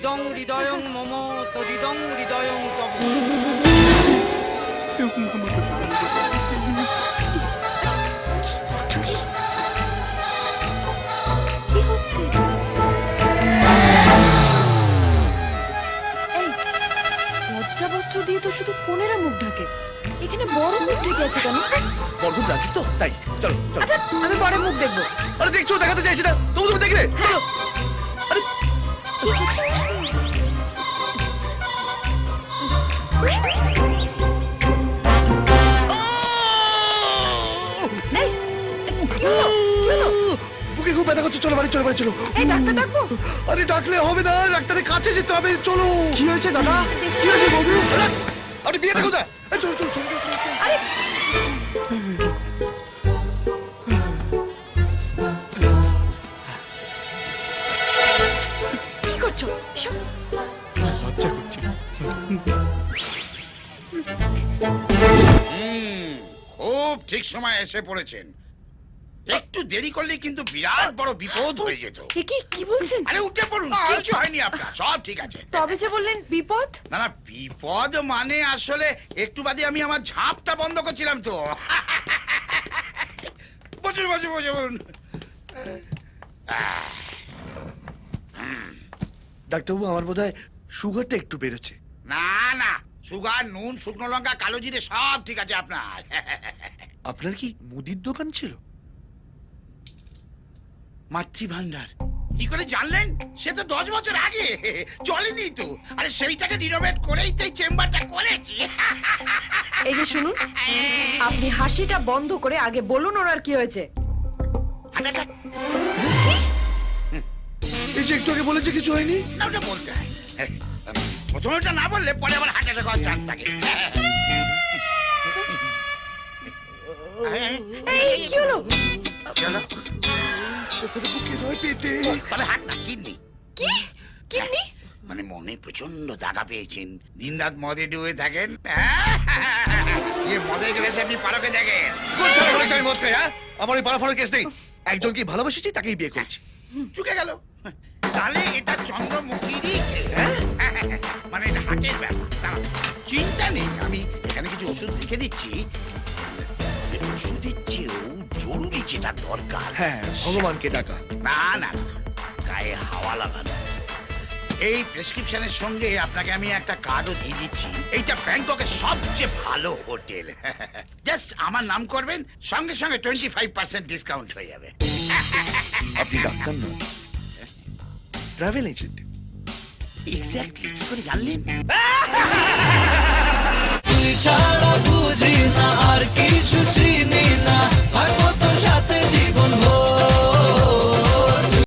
তদিদং হৃদয়ং মম তদিদং হৃদয়ং তব। কি হচ্ছে? এই লজ্জাবস্ত্র দিয়ে তো শুধু কোনেরা মুখ ঢাকে, এখানে বড় মুখ ঢেকে আছে কেন? বরগুন রাজি তো তাই চলো চলো। আচ্ছা আমি বড় মুখ দেখবো। আরে দেখছো দেখাতে চাইছি না তবু তুমি দেখলে চলো। আরে কি হচ্ছে? এই, কি হলো? কি হলো? বুকে খুব ব্যথা করছে, চলো বাড়ি চলো বাড়ি চলো। এই ডাক্তার ডাকবো? আরে ডাকলে হবে না, ডাক্তারের কাছে যেতে হবে, চলো। কি হয়েছে দাদা? কি হয়েছে বৌদি? আপনি বিয়েটা কোথায়? এই চলো চলো চলো চলো, চলো। আরে কি করছো? এসব লজ্জা করছে। খুব ঠিক সময় এসে পড়েছেন। একটু দেরি করলে কিন্তু বিরাট বড় বিপদ হয়ে যেত। কি বলছেন? আরে উঠে পড়ুন, কিছু হয়নি আপনার, সব ঠিক আছে। তবে যে বললেন বিপদ। না না, বিপদ মানে আসলে একটু বাদে আমি আমার ঝাঁপটা বন্ধ করছিলাম তো। বসুন বসুন বসুন। ডাক্তারবাবু আমার বোধহয় সুগারটা একটু বেরোচ্ছে। না না, সুগার, নুন, শুকনো লঙ্কা, কালো জিরে সব ঠিক আছে আপনার। আপনার কি মুদির দোকান ছিল? মাতৃভান্ডার কি করে জানলেন? সে তো 10 বছর আগে চলেনি তো। আরে সেইটাকে রিনোভেট করেই তো এই চেম্বারটা করেছি। এই যে শুনুন, আপনি হাসিটা বন্ধ করে আগে বলুন ওনার কি হয়েছে। আচ্ছা, এই যে একটু আগে বলেছে কিছু হয়নি। না ওটা বলতে হয়। প্রথমে ওটা না বললে পরে আবার হার্ট অ্যাটাক হওয়ার চান্স থাকে। এই কি হলো? চলো, কথাটা বুকে নয় পেটে। তবে হার্ট না, কিডনি। কি কিডনি? মানে মনে প্রচন্ড দাগা পেয়েছেন, দিনরাত মদে ডুবে থাকেন। মদে গেলে সে আপনি পারকে দেখেন। কোন ছেলে বলেছে আমি মদ খাই, হ্যাঁ? আমার ওই পাড়াফাড়ার কেস নেই। একজনকে ভালোবেসেছি, তাকেই বিয়ে করেছি। চুকে গেল। তাহলে এটা চন্দ্রমুখীরই মানে এটা হার্টের ব্যাপার। দাঁড়াও, চিন্তা নেই, আমি এখানে কিছু ওষুধ লিখে দিচ্ছি। ওষুধের চেয়েও জরুরি যেটা দরকার, হ্যাঁ, ভগবানকে ডাকা। না না না, গায়ে হাওয়া লাগানো। এই প্রেসক্রিপশনের সঙ্গে আপনাকে আমি একটা কার্ডও দিয়ে দিচ্ছি। এইটা ব্যাংককের সবচেয়ে ভালো হোটেল। জাস্ট আমার নাম করবেন, সঙ্গে সঙ্গে 25% ডিসকাউন্ট হয়ে যাবে। আপনি ডাক্তার নন, ট্রাভেল এজেন্ট। এক্স্যাক্টলি, কি করে জানলেন?